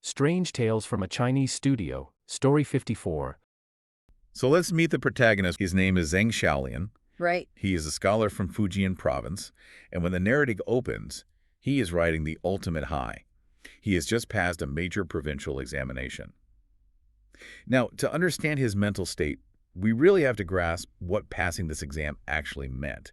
Strange Tales from a Chinese Studio, Story 54. So let's meet the protagonist. His name is Zheng Xiaolian. Right. He is a scholar from Fujian province, and when the narrative opens, he is riding the ultimate high. He has just passed a major provincial examination. Now, to understand his mental state, we really have to grasp what passing this exam actually meant,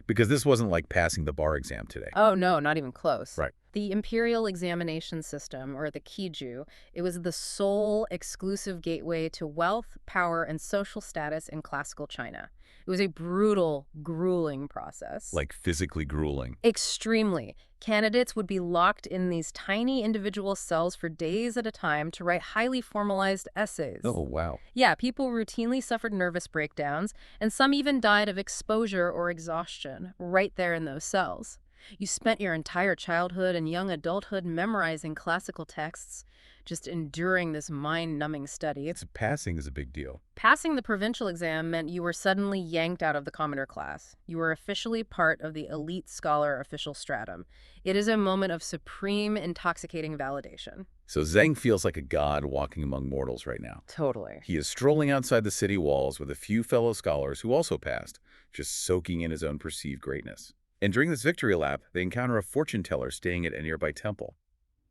because this wasn't like passing the bar exam today. Oh, no, not even close. Right. The imperial examination system, or the Qiju, it was the sole exclusive gateway to wealth, power, and social status in classical China. It was a brutal, grueling process. Like physically grueling. Extremely. Candidates would be locked in these tiny individual cells for days at a time to write highly formalized essays. Oh, wow. Yeah, people routinely suffered nervous breakdowns, and some even died of exposure or exhaustion right there in those cells. You spent your entire childhood and young adulthood memorizing classical texts, just enduring this mind-numbing study. Passing is a big deal. Passing the provincial exam meant you were suddenly yanked out of the commoner class. You were officially part of the elite scholar official stratum. It is a moment of supreme, intoxicating validation. So Zheng feels like a god walking among mortals right now. Totally. He is strolling outside the city walls with a few fellow scholars who also passed, just soaking in his own perceived greatness. And during this victory lap, they encounter a fortune teller staying at a nearby temple.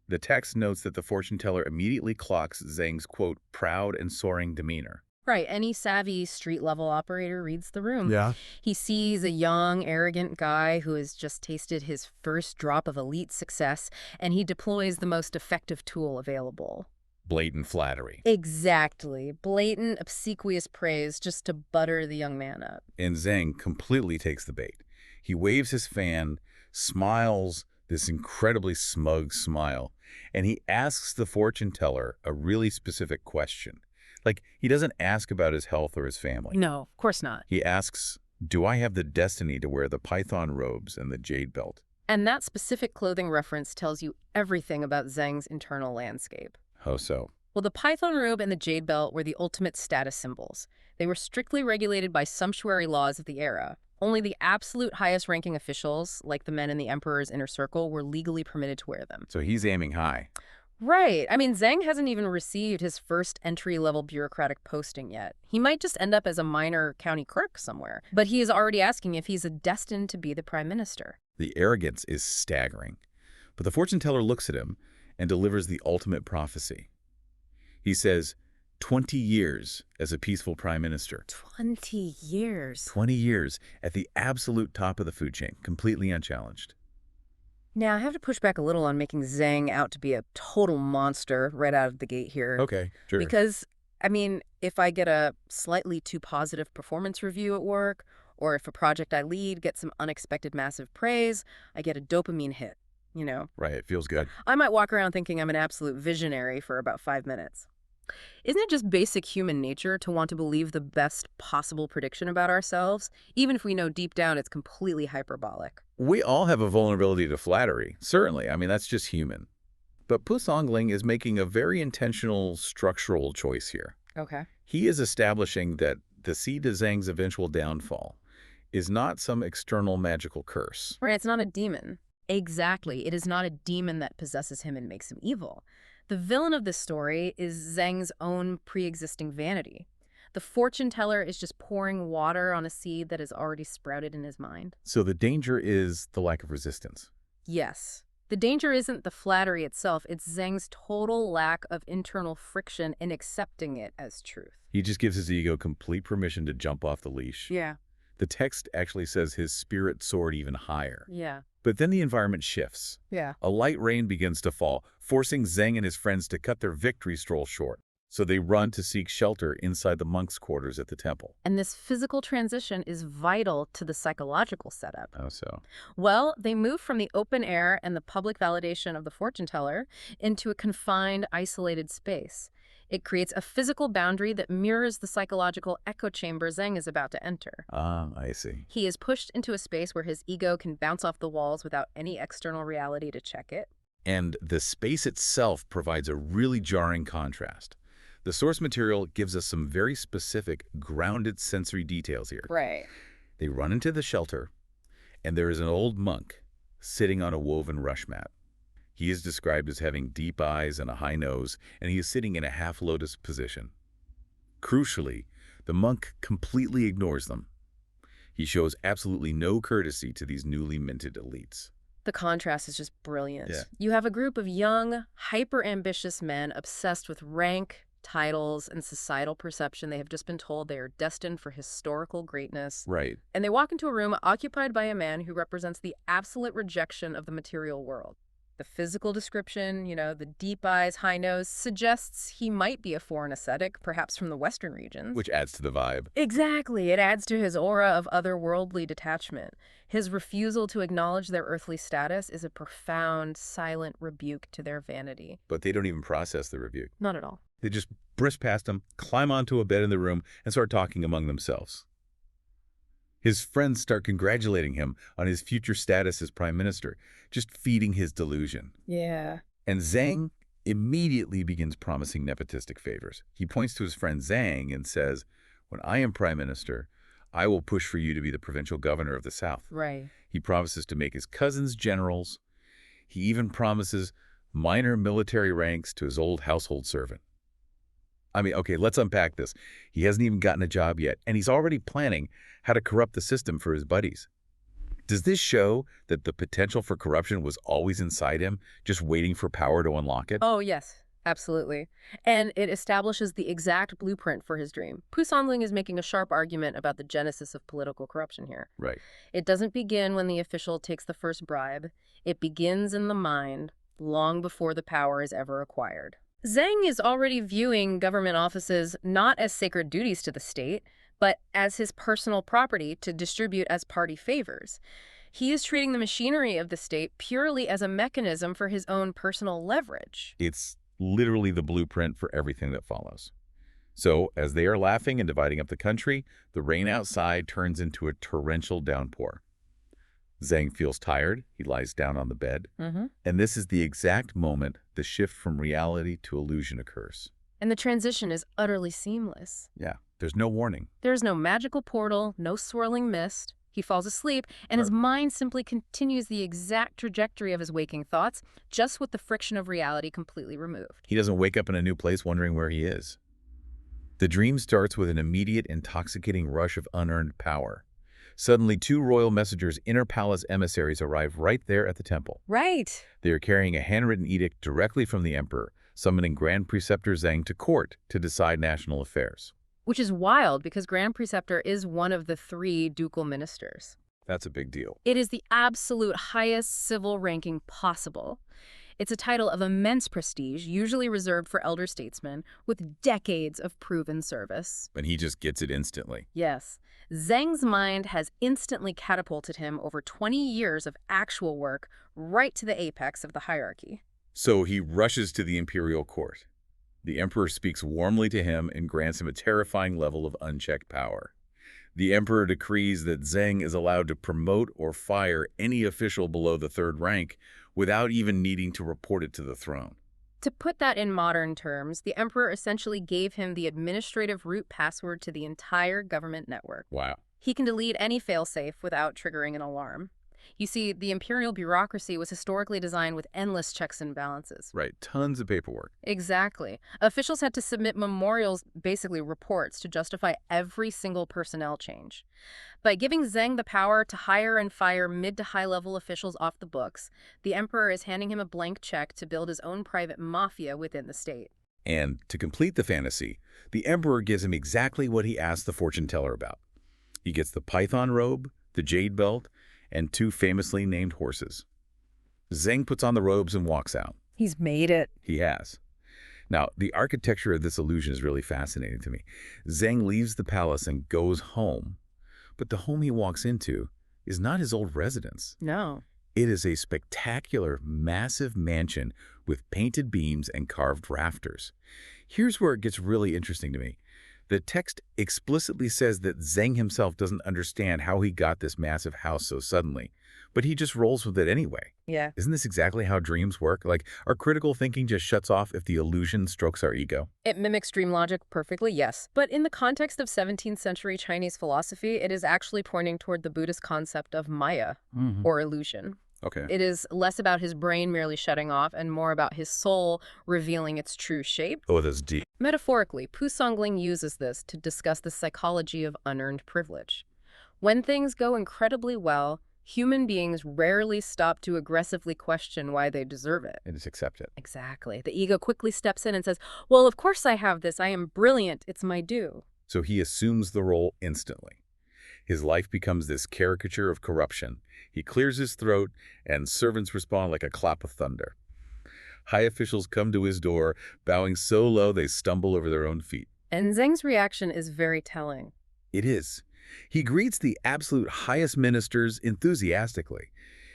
The text notes that the fortune teller immediately clocks Zheng's, quote, proud and soaring demeanor. Right, any savvy street-level operator reads the room. Yeah. He sees a young, arrogant guy who has just tasted his first drop of elite success, and he deploys the most effective tool available. Blatant flattery. Exactly. Blatant, obsequious praise just to butter the young man up. And Zheng completely takes the bait. He waves his fan, smiles this incredibly smug smile, and he asks the fortune teller a really specific question. Like, he doesn't ask about his health or his family. No, of course not. He asks, do I have the destiny to wear the python robes and the jade belt? And that specific clothing reference tells you everything about Zheng's internal landscape. How so? Well, the python robe and the jade belt were the ultimate status symbols. They were strictly regulated by sumptuary laws of the era. Only the absolute highest-ranking officials, like the men in the emperor's inner circle, were legally permitted to wear them. So he's aiming high. Right. I mean, Zheng hasn't even received his first entry-level bureaucratic posting yet. He might just end up as a minor county clerk somewhere. But he is already asking if he's destined to be the prime minister. The arrogance is staggering. But the fortune teller looks at him and delivers the ultimate prophecy. He says, 20 years as a peaceful prime minister. 20 years. 20 years at the absolute top of the food chain, completely unchallenged. Now, I have to push back a little on making Zheng out to be a total monster right out of the gate here. Okay, sure. Because, I mean, if I get a slightly too positive performance review at work, or if a project I lead gets some unexpected massive praise, I get a dopamine hit, you know? Right, it feels good. I might walk around thinking I'm an absolute visionary for about 5 minutes. Isn't it just basic human nature to want to believe the best possible prediction about ourselves, even if we know deep down it's completely hyperbolic? We all have a vulnerability to flattery, certainly. I mean, that's just human. But Pu Songling is making a very intentional structural choice here. Okay. He is establishing that the seed to Zheng's eventual downfall is not some external magical curse. Right, it's not a demon. Exactly. It is not a demon that possesses him and makes him evil. The villain of this story is Zheng's own pre-existing vanity. The fortune teller is just pouring water on a seed that has already sprouted in his mind. So the danger is the lack of resistance. Yes. The danger isn't the flattery itself, it's Zheng's total lack of internal friction in accepting it as truth. He just gives his ego complete permission to jump off the leash. Yeah. The text actually says his spirit soared even higher. Yeah. But then the environment shifts. Yeah. A light rain begins to fall, forcing Zheng and his friends to cut their victory stroll short. So they run to seek shelter inside the monks' quarters at the temple. And this physical transition is vital to the psychological setup. How so? Well, they move from the open air and the public validation of the fortune teller into a confined, isolated space. It creates a physical boundary that mirrors the psychological echo chamber Zheng is about to enter. Ah, I see. He is pushed into a space where his ego can bounce off the walls without any external reality to check it. And the space itself provides a really jarring contrast. The source material gives us some very specific, grounded sensory details here. Right. They run into the shelter, and there is an old monk sitting on a woven rush mat. He is described as having deep eyes and a high nose, and he is sitting in a half-lotus position. Crucially, the monk completely ignores them. He shows absolutely no courtesy to these newly minted elites. The contrast is just brilliant. Yeah. You have a group of young, hyper-ambitious men obsessed with rank, titles, and societal perception. They have just been told they are destined for historical greatness. Right. And they walk into a room occupied by a man who represents the absolute rejection of the material world. The physical description, the deep eyes, high nose, suggests he might be a foreign ascetic, perhaps from the Western regions. Which adds to the vibe. Exactly. It adds to his aura of otherworldly detachment. His refusal to acknowledge their earthly status is a profound, silent rebuke to their vanity. But they don't even process the rebuke. Not at all. They just brisk past him, climb onto a bed in the room, and start talking among themselves. His friends start congratulating him on his future status as prime minister, just feeding his delusion. Yeah. And Zhang immediately begins promising nepotistic favors. He points to his friend Zhang and says, "When I am prime minister, I will push for you to be the provincial governor of the South." Right. He promises to make his cousins generals. He even promises minor military ranks to his old household servant. I mean, okay, let's unpack this. He hasn't even gotten a job yet, and he's already planning how to corrupt the system for his buddies. Does this show that the potential for corruption was always inside him, just waiting for power to unlock it? Oh, yes. Absolutely. And it establishes the exact blueprint for his dream. Pu Sonling is making a sharp argument about the genesis of political corruption here. Right. It doesn't begin when the official takes the first bribe. It begins in the mind, long before the power is ever acquired. Zhang is already viewing government offices not as sacred duties to the state, but as his personal property to distribute as party favors. He is treating the machinery of the state purely as a mechanism for his own personal leverage. It's literally the blueprint for everything that follows. So, as they are laughing and dividing up the country, the rain outside turns into a torrential downpour. Zhang feels tired. He lies down on the bed. And this is the exact moment the shift from reality to illusion occurs. And the transition is utterly seamless. Yeah, there's no warning. There's no magical portal, no swirling mist. He falls asleep, and his mind simply continues the exact trajectory of his waking thoughts, just with the friction of reality completely removed. He doesn't wake up in a new place wondering where he is. The dream starts with an immediate, intoxicating rush of unearned power. Suddenly, two royal messengers, inner palace emissaries, arrive right there at the temple. Right. They are carrying a handwritten edict directly from the emperor, summoning Grand Preceptor Zhang to court to decide national affairs. Which is wild because Grand Preceptor is one of the 3 ducal ministers. That's a big deal. It is the absolute highest civil ranking possible. It's a title of immense prestige, usually reserved for elder statesmen, with decades of proven service. And he just gets it instantly. Yes. Zhang's mind has instantly catapulted him over 20 years of actual work right to the apex of the hierarchy. So he rushes to the imperial court. The emperor speaks warmly to him and grants him a terrifying level of unchecked power. The emperor decrees that Zhang is allowed to promote or fire any official below the 3rd rank without even needing to report it to the throne. To put that in modern terms, the emperor essentially gave him the administrative root password to the entire government network. Wow. He can delete any failsafe without triggering an alarm. You see, the imperial bureaucracy was historically designed with endless checks and balances. Right, tons of paperwork. Exactly. Officials had to submit memorials, basically reports, to justify every single personnel change. By giving Zhang the power to hire and fire mid to high-level officials off the books, the emperor is handing him a blank check to build his own private mafia within the state. And to complete the fantasy, the emperor gives him exactly what he asked the fortune teller about. He gets the python robe, the jade belt, and 2 famously named horses. Zhang puts on the robes and walks out. He's made it. He has. Now, the architecture of this illusion is really fascinating to me. Zhang leaves the palace and goes home, but the home he walks into is not his old residence. No. It is a spectacular, massive mansion with painted beams and carved rafters. Here's where it gets really interesting to me. The text explicitly says that Zhang himself doesn't understand how he got this massive house so suddenly, but he just rolls with it anyway. Yeah. Isn't this exactly how dreams work? Like, our critical thinking just shuts off if the illusion strokes our ego? It mimics dream logic perfectly, yes. But in the context of 17th century Chinese philosophy, it is actually pointing toward the Buddhist concept of Maya, or illusion. Okay. It is less about his brain merely shutting off and more about his soul revealing its true shape. Oh, that's deep. Metaphorically, Pu Songling uses this to discuss the psychology of unearned privilege. When things go incredibly well, human beings rarely stop to aggressively question why they deserve it. And just accept it. Exactly. The ego quickly steps in and says, well, of course I have this. I am brilliant. It's my due. So he assumes the role instantly. His life becomes this caricature of corruption. He clears his throat, and servants respond like a clap of thunder. High officials come to his door, bowing so low they stumble over their own feet. And Zheng's reaction is very telling. It is. He greets the absolute highest ministers enthusiastically.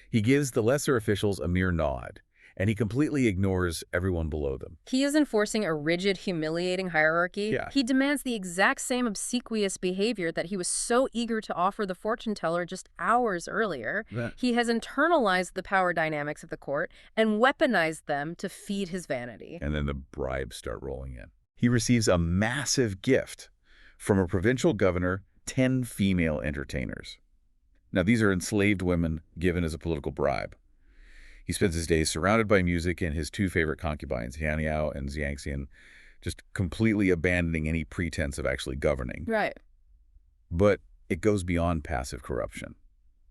He gives the lesser officials a mere nod, and he completely ignores everyone below them. He is enforcing a rigid, humiliating hierarchy. Yeah. He demands the exact same obsequious behavior that he was so eager to offer the fortune teller just hours earlier. He has internalized the power dynamics of the court and weaponized them to feed his vanity. And then the bribes start rolling in. He receives a massive gift from a provincial governor, 10 female entertainers. Now, these are enslaved women given as a political bribe. He spends his days surrounded by music and his two favorite concubines, Hanniao and Xiangxian, just completely abandoning any pretense of actually governing. Right. But it goes beyond passive corruption.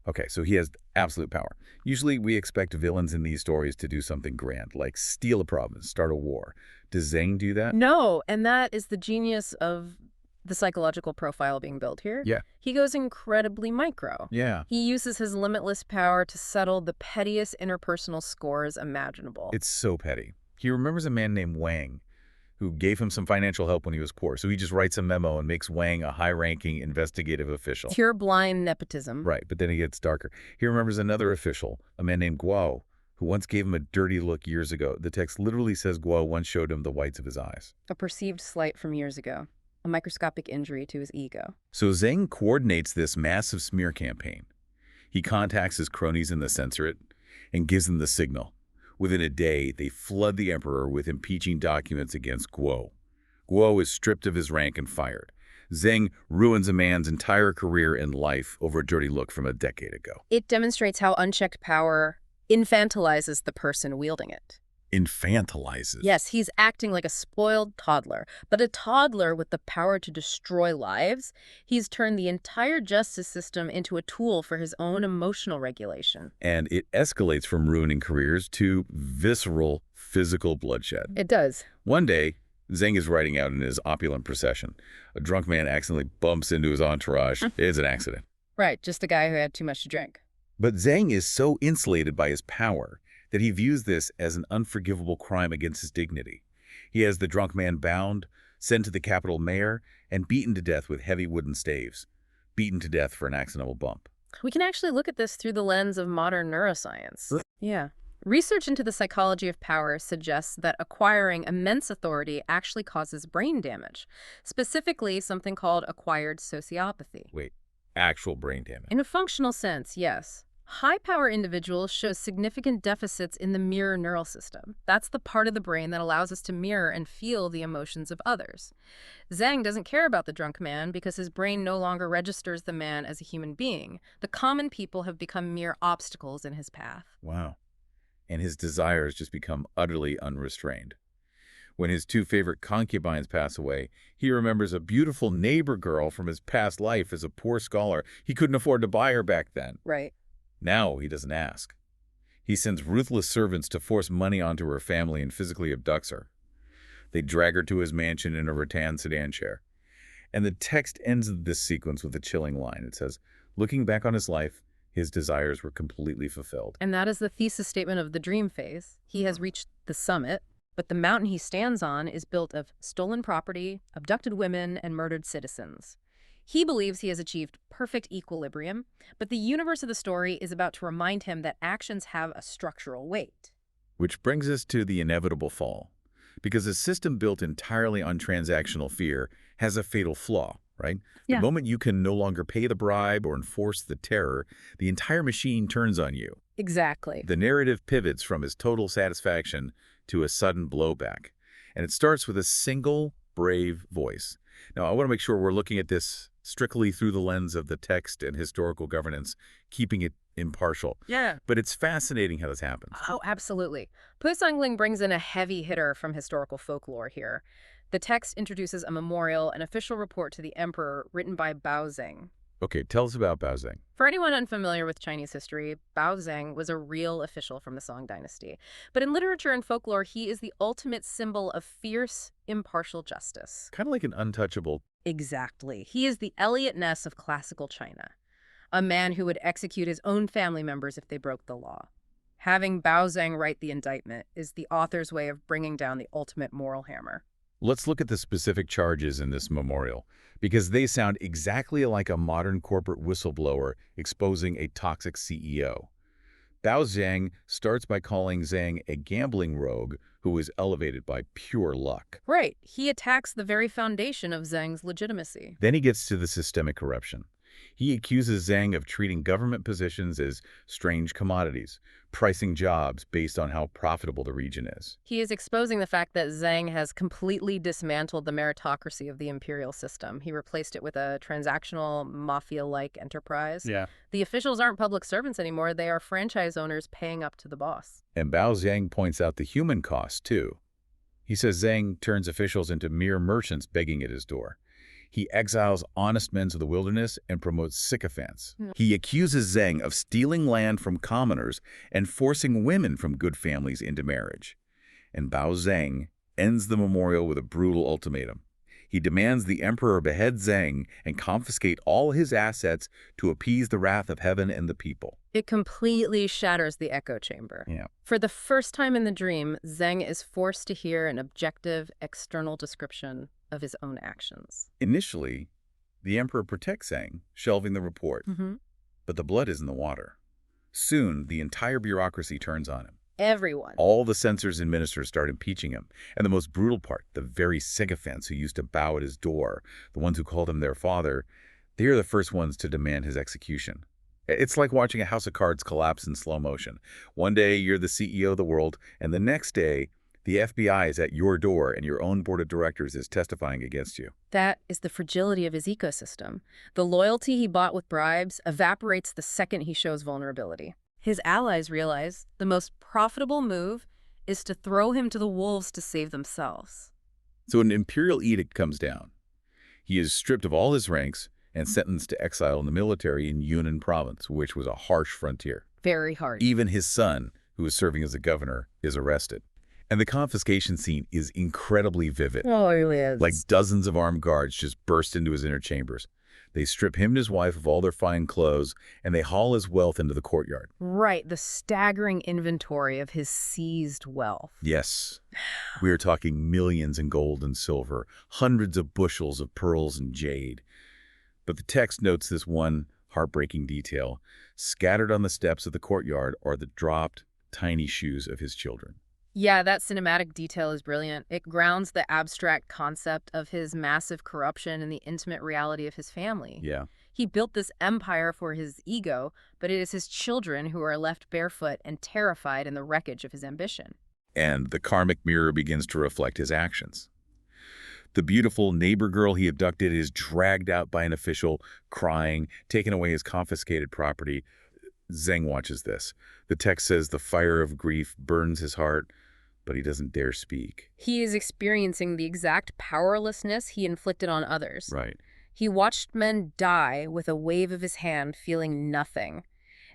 Okay, so he has absolute power. Usually we expect villains in these stories to do something grand, like steal a province, start a war. Does Zheng do that? No, and that is the genius of the psychological profile being built here. Yeah. He goes incredibly micro. Yeah. He uses his limitless power to settle the pettiest interpersonal scores imaginable. It's so petty. He remembers a man named Wang who gave him some financial help when he was poor. So he just writes a memo and makes Wang a high-ranking investigative official. Pure blind nepotism. Right, but then it gets darker. He remembers another official, a man named Guo, who once gave him a dirty look years ago. The text literally says Guo once showed him the whites of his eyes. A perceived slight from years ago. A microscopic injury to his ego. So Zheng coordinates this massive smear campaign. He contacts his cronies in the censorate and gives them the signal. Within a day, they flood the emperor with impeaching documents against Guo. Guo is stripped of his rank and fired. Zheng ruins a man's entire career and life over a dirty look from a decade ago. It demonstrates how unchecked power infantilizes the person wielding it. Infantilizes. Yes, he's acting like a spoiled toddler, but a toddler with the power to destroy lives. He's turned the entire justice system into a tool for his own emotional regulation. And it escalates from ruining careers to visceral physical bloodshed. It does. One day, Zheng is riding out in his opulent procession. A drunk man accidentally bumps into his entourage. It's an accident. Right, just a guy who had too much to drink. But Zheng is so insulated by his power that he views this as an unforgivable crime against his dignity. He has the drunk man bound, sent to the capital mayor, and beaten to death with heavy wooden staves. Beaten to death for an accidental bump. We can actually look at this through the lens of modern neuroscience. Yeah. Research into the psychology of power suggests that acquiring immense authority actually causes brain damage, specifically something called acquired sociopathy. Wait, actual brain damage. In a functional sense, yes. High-power individuals show significant deficits in the mirror neural system. That's the part of the brain that allows us to mirror and feel the emotions of others. Zheng doesn't care about the drunk man because his brain no longer registers the man as a human being. The common people have become mere obstacles in his path. Wow. And his desires just become utterly unrestrained. When his two favorite concubines pass away, he remembers a beautiful neighbor girl from his past life as a poor scholar. He couldn't afford to buy her back then. Right. Now he doesn't ask. He sends ruthless servants to force money onto her family and physically abducts her. They drag her to his mansion in a rattan sedan chair. And the text ends this sequence with a chilling line. It says, looking back on his life, his desires were completely fulfilled. And that is the thesis statement of the dream phase. He has reached the summit, but the mountain he stands on is built of stolen property, abducted women, and murdered citizens. He believes he has achieved perfect equilibrium, but the universe of the story is about to remind him that actions have a structural weight. Which brings us to the inevitable fall. Because a system built entirely on transactional fear has a fatal flaw, right? Yeah. The moment you can no longer pay the bribe or enforce the terror, the entire machine turns on you. Exactly. The narrative pivots from his total satisfaction to a sudden blowback. And it starts with a single, brave voice. Now, I want to make sure we're looking at this strictly through the lens of the text and historical governance, keeping it impartial. Yeah. But it's fascinating how this happens. Oh, absolutely. Pu Sangling brings in a heavy hitter from historical folklore here. The text introduces a memorial, an official report to the emperor written by Bao Zeng. Okay, tell us about Bao Zeng. For anyone unfamiliar with Chinese history, Bao Zeng was a real official from the Song dynasty. But in literature and folklore, he is the ultimate symbol of fierce, impartial justice. Kind of like an untouchable. Exactly. He is the Eliot Ness of classical China, a man who would execute his own family members if they broke the law. Having Bao Zeng write the indictment is the author's way of bringing down the ultimate moral hammer. Let's look at the specific charges in this memorial, because they sound exactly like a modern corporate whistleblower exposing a toxic CEO. Bao Zeng starts by calling Zeng a gambling rogue who was elevated by pure luck. Right. He attacks the very foundation of Zeng's legitimacy. Then he gets to the systemic corruption. He accuses Zeng of treating government positions as strange commodities, pricing jobs based on how profitable the region is. He is exposing the fact that Zeng has completely dismantled the meritocracy of the imperial system. He replaced it with a transactional, mafia-like enterprise. Yeah. The officials aren't public servants anymore. They are franchise owners paying up to the boss. And Bao Zeng points out the human cost, too. He says Zeng turns officials into mere merchants begging at his door. He exiles honest men to the wilderness and promotes sycophants. He accuses Zeng of stealing land from commoners and forcing women from good families into marriage. And Bao Zeng ends the memorial with a brutal ultimatum. He demands the emperor behead Zeng and confiscate all his assets to appease the wrath of heaven and the people. It completely shatters the echo chamber. Yeah. For the first time in the dream, Zeng is forced to hear an objective, external description of his own actions. Initially, the emperor protects Zeng, shelving the report. Mm-hmm. But the blood is in the water. Soon, the entire bureaucracy turns on him. Everyone. All the censors and ministers start impeaching him. And the most brutal part, the very sycophants who used to bow at his door, the ones who called him their father, they are the first ones to demand his execution. It's like watching a house of cards collapse in slow motion. One day, you're the CEO of the world, and the next day, the FBI is at your door and your own board of directors is testifying against you. That is the fragility of his ecosystem. The loyalty he bought with bribes evaporates the second he shows vulnerability. His allies realize the most profitable move is to throw him to the wolves to save themselves. So an imperial edict comes down. He is stripped of all his ranks and sentenced to exile in the military in Yunnan province, which was a harsh frontier. Very hard. Even his son, who is serving as a governor, is arrested. And the confiscation scene is incredibly vivid. Oh, it really is. Like dozens of armed guards just burst into his inner chambers. They strip him and his wife of all their fine clothes, and they haul his wealth into the courtyard. Right, the staggering inventory of his seized wealth. Yes, we are talking millions in gold and silver, hundreds of bushels of pearls and jade. But the text notes this one heartbreaking detail. Scattered on the steps of the courtyard are the dropped, tiny shoes of his children. Yeah, that cinematic detail is brilliant. It grounds the abstract concept of his massive corruption in the intimate reality of his family. Yeah. He built this empire for his ego, but it is his children who are left barefoot and terrified in the wreckage of his ambition. And the karmic mirror begins to reflect his actions. The beautiful neighbor girl he abducted is dragged out by an official, crying, taking away his confiscated property. Zeng watches this. The text says the fire of grief burns his heart, but he doesn't dare speak. He is experiencing the exact powerlessness he inflicted on others. Right. He watched men die with a wave of his hand, feeling nothing.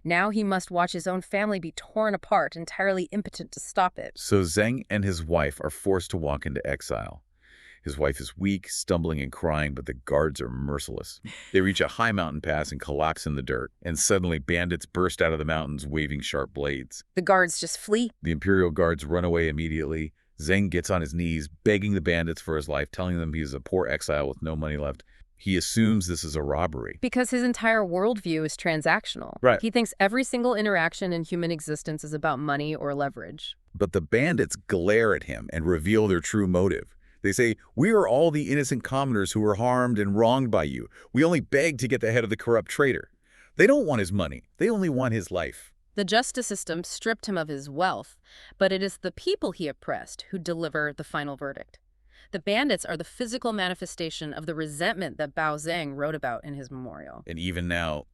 Now he must watch his own family be torn apart, entirely impotent to stop it. So Zeng and his wife are forced to walk into exile. His wife is weak, stumbling and crying, but the guards are merciless. They reach a high mountain pass and collapse in the dirt, and suddenly bandits burst out of the mountains waving sharp blades. The guards just flee. The Imperial guards run away immediately. Zeng gets on his knees, begging the bandits for his life, telling them he is a poor exile with no money left. He assumes this is a robbery. Because his entire worldview is transactional. Right. He thinks every single interaction in human existence is about money or leverage. But the bandits glare at him and reveal their true motive. They say, "We are all the innocent commoners who were harmed and wronged by you. We only beg to get the head of the corrupt traitor." They don't want his money. They only want his life. The justice system stripped him of his wealth, but it is the people he oppressed who deliver the final verdict. The bandits are the physical manifestation of the resentment that Bao Zeng wrote about in his memorial. And even now,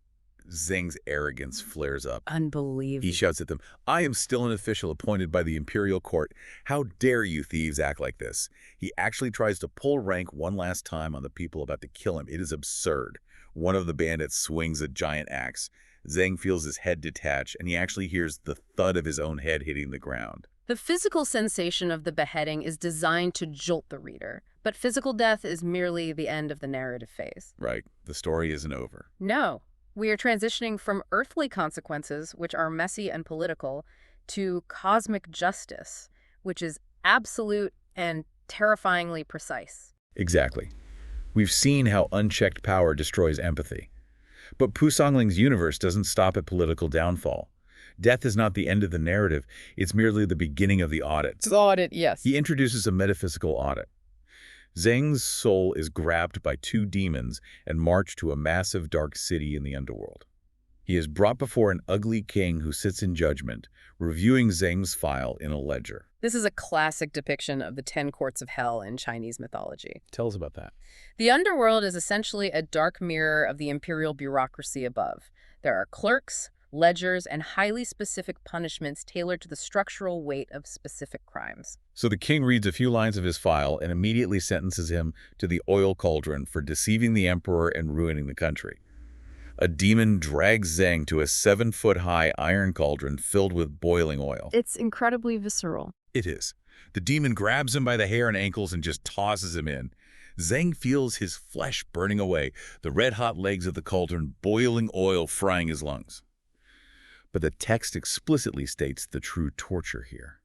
Zheng's arrogance flares up. Unbelievable. He shouts at them, "I am still an official appointed by the imperial court. How dare you thieves act like this?" He actually tries to pull rank one last time on the people about to kill him. It is absurd. One of the bandits swings a giant axe. Zheng feels his head detach, and he actually hears the thud of his own head hitting the ground. The physical sensation of the beheading is designed to jolt the reader, but physical death is merely the end of the narrative phase. Right. The story isn't over. No, we are transitioning from earthly consequences, which are messy and political, to cosmic justice, which is absolute and terrifyingly precise. Exactly. We've seen how unchecked power destroys empathy. But Pu Songling's universe doesn't stop at political downfall. Death is not the end of the narrative, it's merely the beginning of the audit. It's audit, yes. He introduces a metaphysical audit. Zheng's soul is grabbed by two demons and marched to a massive dark city in the underworld. He is brought before an ugly king who sits in judgment, reviewing Zheng's file in a ledger. This is a classic depiction of the 10 courts of hell in Chinese mythology. Tell us about that. The underworld is essentially a dark mirror of the imperial bureaucracy above. There are clerks, ledgers, and highly specific punishments tailored to the structural weight of specific crimes. So the king reads a few lines of his file and immediately sentences him to the oil cauldron for deceiving the emperor and ruining the country. A demon drags Zheng to a 7-foot-high iron cauldron filled with boiling oil. It's incredibly visceral. It is. The demon grabs him by the hair and ankles and just tosses him in. Zheng feels his flesh burning away, the red-hot legs of the cauldron boiling oil frying his lungs. But the text explicitly states the true torture here.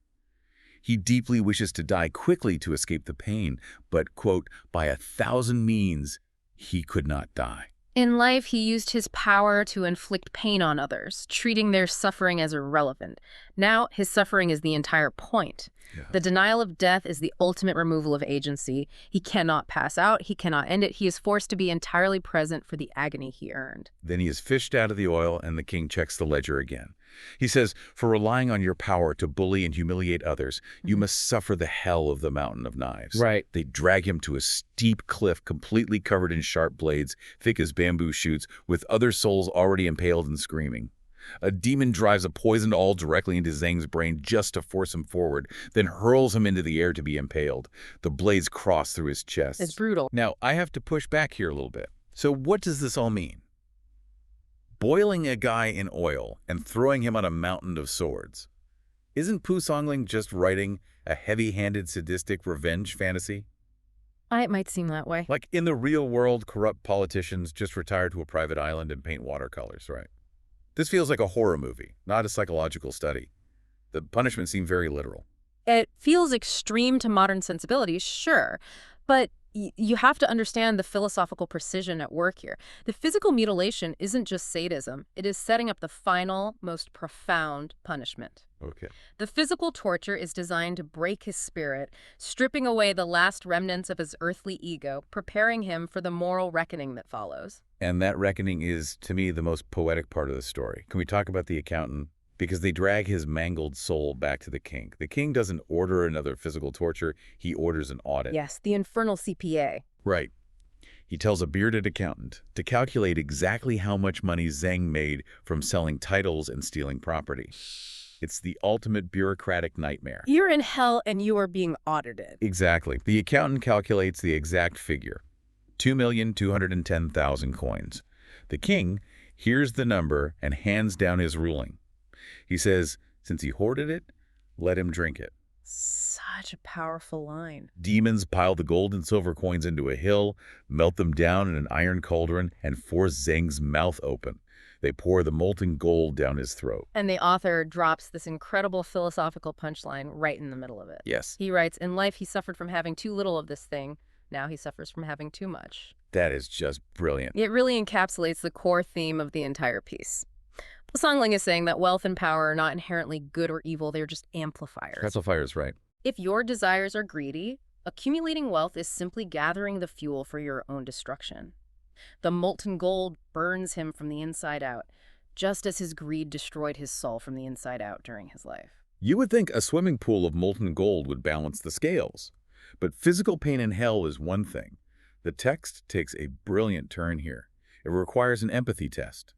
He deeply wishes to die quickly to escape the pain, but, quote, by 1,000 means, he could not die. In life, he used his power to inflict pain on others, treating their suffering as irrelevant. Now, his suffering is the entire point. Yeah. The denial of death is the ultimate removal of agency. He cannot pass out. He cannot end it. He is forced to be entirely present for the agony he earned. Then he is fished out of the oil, and the king checks the ledger again. He says, "For relying on your power to bully and humiliate others, you must suffer the hell of the Mountain of Knives." Right. They drag him to a steep cliff completely covered in sharp blades, thick as bamboo shoots, with other souls already impaled and screaming. A demon drives a poisoned awl directly into Zheng's brain just to force him forward, then hurls him into the air to be impaled. The blades cross through his chest. It's brutal. Now, I have to push back here a little bit. So what does this all mean? Boiling a guy in oil and throwing him on a mountain of swords. Isn't Pu Songling just writing a heavy-handed sadistic revenge fantasy? It might seem that way. Like in the real world, corrupt politicians just retire to a private island and paint watercolors, right? This feels like a horror movie, not a psychological study. The punishment seemed very literal. It feels extreme to modern sensibilities, sure, but you have to understand the philosophical precision at work here. The physical mutilation isn't just sadism. It is setting up the final, most profound punishment. Okay. The physical torture is designed to break his spirit, stripping away the last remnants of his earthly ego, preparing him for the moral reckoning that follows. And that reckoning is, to me, the most poetic part of the story. Can we talk about the accountant? Because they drag his mangled soul back to the king. The king doesn't order another physical torture. He orders an audit. Yes, the infernal CPA. Right. He tells a bearded accountant to calculate exactly how much money Zheng made from selling titles and stealing property. It's the ultimate bureaucratic nightmare. You're in hell and you are being audited. Exactly. The accountant calculates the exact figure, 2,210,000 coins. The king hears the number and hands down his ruling. He says, since he hoarded it, let him drink it. Such a powerful line. Demons pile the gold and silver coins into a hill, melt them down in an iron cauldron, and force Zheng's mouth open. They pour the molten gold down his throat. And the author drops this incredible philosophical punchline right in the middle of it. Yes. He writes, in life he suffered from having too little of this thing. Now he suffers from having too much. That is just brilliant. It really encapsulates the core theme of the entire piece. Songling is saying that wealth and power are not inherently good or evil, they're just amplifiers. Pretzel Fire is right. If your desires are greedy, accumulating wealth is simply gathering the fuel for your own destruction. The molten gold burns him from the inside out, just as his greed destroyed his soul from the inside out during his life. You would think a swimming pool of molten gold would balance the scales. But physical pain in hell is one thing. The text takes a brilliant turn here. It requires an empathy test.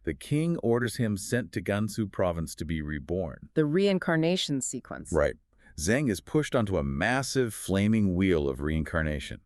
the king orders him sent to Gansu province to be reborn. The reincarnation sequence. Right. Zheng is pushed onto a massive flaming wheel of reincarnation.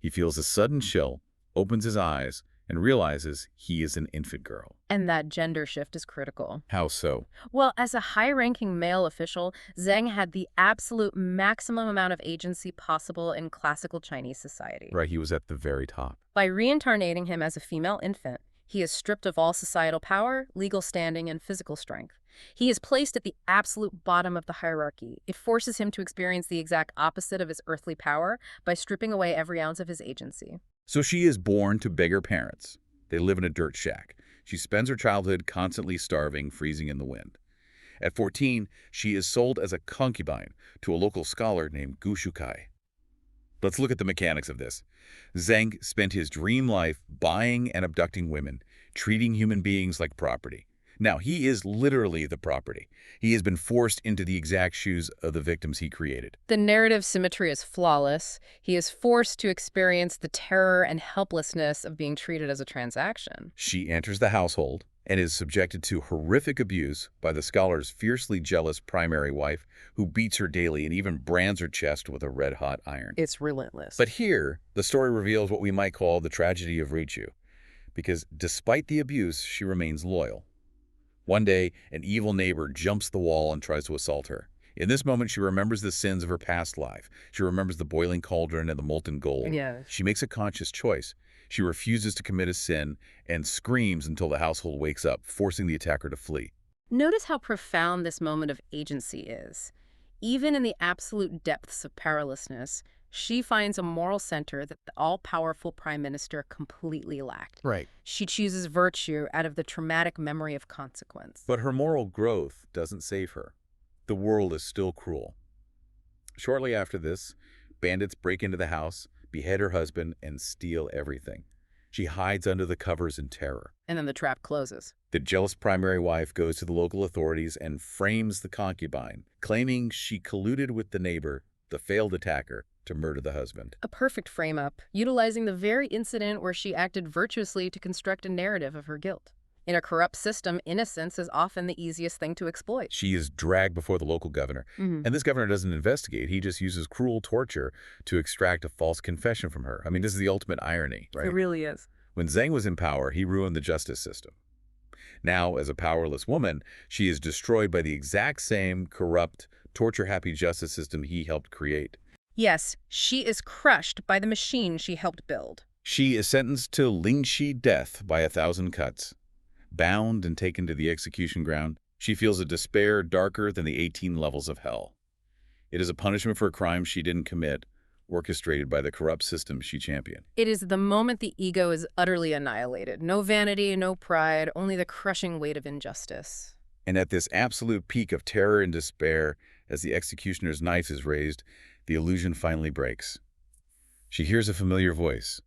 He feels a sudden chill, opens his eyes, and realizes he is an infant girl. And that gender shift is critical. How so? Well, as a high-ranking male official, Zheng had the absolute maximum amount of agency possible in classical Chinese society. Right, he was at the very top. By reincarnating him as a female infant, he is stripped of all societal power, legal standing, and physical strength. He is placed at the absolute bottom of the hierarchy. It forces him to experience the exact opposite of his earthly power by stripping away every ounce of his agency. So she is born to beggar parents. They live in a dirt shack. She spends her childhood constantly starving, freezing in the wind. At 14, she is sold as a concubine to a local scholar named Gu Shukai. Let's look at the mechanics of this. Zheng spent his dream life buying and abducting women, treating human beings like property. Now, he is literally the property. He has been forced into the exact shoes of the victims he created. The narrative symmetry is flawless. He is forced to experience the terror and helplessness of being treated as a transaction. She enters the household and is subjected to horrific abuse by the scholar's fiercely jealous primary wife, who beats her daily and even brands her chest with a red-hot iron. It's relentless. But here, the story reveals what we might call the tragedy of Richu, because despite the abuse, she remains loyal. One day, an evil neighbor jumps the wall and tries to assault her. In this moment, she remembers the sins of her past life. She remembers the boiling cauldron and the molten gold. Yes. She makes a conscious choice. She refuses to commit a sin and screams until the household wakes up, forcing the attacker to flee. Notice how profound this moment of agency is. Even in the absolute depths of powerlessness, she finds a moral center that the all-powerful prime minister completely lacked. Right. She chooses virtue out of the traumatic memory of consequence. But her moral growth doesn't save her. The world is still cruel. Shortly after this, bandits break into the house, behead her husband, and steal everything. She hides under the covers in terror. And then the trap closes. The jealous primary wife goes to the local authorities and frames the concubine, claiming she colluded with the neighbor, the failed attacker, to murder the husband. A perfect frame-up, utilizing the very incident where she acted virtuously to construct a narrative of her guilt. In a corrupt system, innocence is often the easiest thing to exploit. She is dragged before the local governor, and this governor doesn't investigate. He just uses cruel torture to extract a false confession from her. I mean, this is the ultimate irony, right? It really is. When Zheng was in power, he ruined the justice system. Now, as a powerless woman, she is destroyed by the exact same corrupt, torture-happy justice system he helped create. Yes, she is crushed by the machine she helped build. She is sentenced to Lingxi death by 1,000 cuts. Bound and taken to the execution ground, she feels a despair darker than the 18 levels of hell. It is a punishment for a crime she didn't commit, orchestrated by the corrupt system she championed. It is the moment the ego is utterly annihilated. No vanity, no pride, only the crushing weight of injustice. And at this absolute peak of terror and despair, as the executioner's knife is raised, the illusion finally breaks. She hears a familiar voice.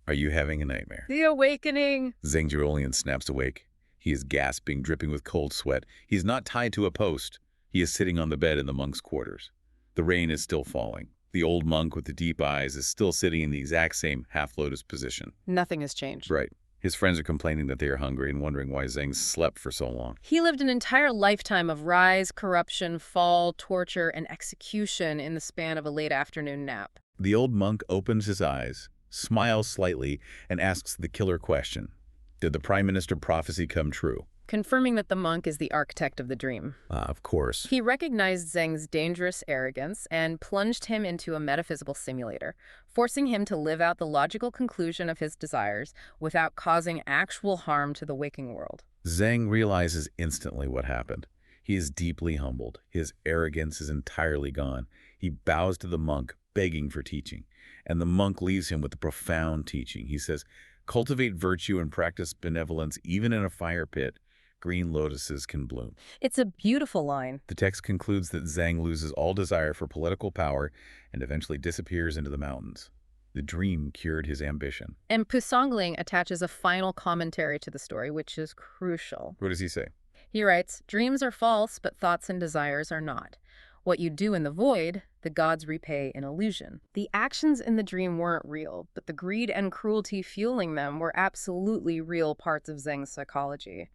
Are you having a nightmare? The awakening! Zheng Zhuolian snaps awake. He is gasping, dripping with cold sweat. He is not tied to a post. He is sitting on the bed in the monk's quarters. The rain is still falling. The old monk with the deep eyes is still sitting in the exact same half-lotus position. Nothing has changed. Right. His friends are complaining that they are hungry and wondering why Zheng slept for so long. He lived an entire lifetime of rise, corruption, fall, torture, and execution in the span of a late afternoon nap. The old monk opens his eyes, smiles slightly, and asks the killer question. Did the Prime Minister prophecy come true? Confirming that the monk is the architect of the dream. Of course. He recognized Zheng's dangerous arrogance and plunged him into a metaphysical simulator, forcing him to live out the logical conclusion of his desires without causing actual harm to the waking world. Zheng realizes instantly what happened. He is deeply humbled. His arrogance is entirely gone. He bows to the monk, begging for teaching. And the monk leaves him with a profound teaching. He says, cultivate virtue and practice benevolence even in a fire pit. Green lotuses can bloom. It's a beautiful line. The text concludes that Zheng loses all desire for political power and eventually disappears into the mountains. The dream cured his ambition. And Pusongling attaches a final commentary to the story, which is crucial. What does he say? He writes, dreams are false, but thoughts and desires are not. What you do in the void, the gods repay in illusion. The actions in the dream weren't real, but the greed and cruelty fueling them were absolutely real parts of Zheng's psychology.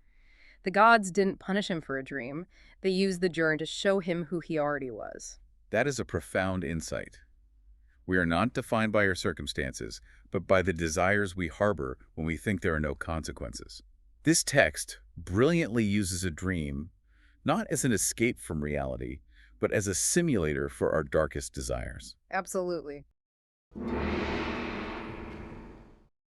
The gods didn't punish him for a dream. They used the journey to show him who he already was. That is a profound insight. We are not defined by our circumstances, but by the desires we harbor when we think there are no consequences. This text brilliantly uses a dream not as an escape from reality, but as a simulator for our darkest desires. Absolutely.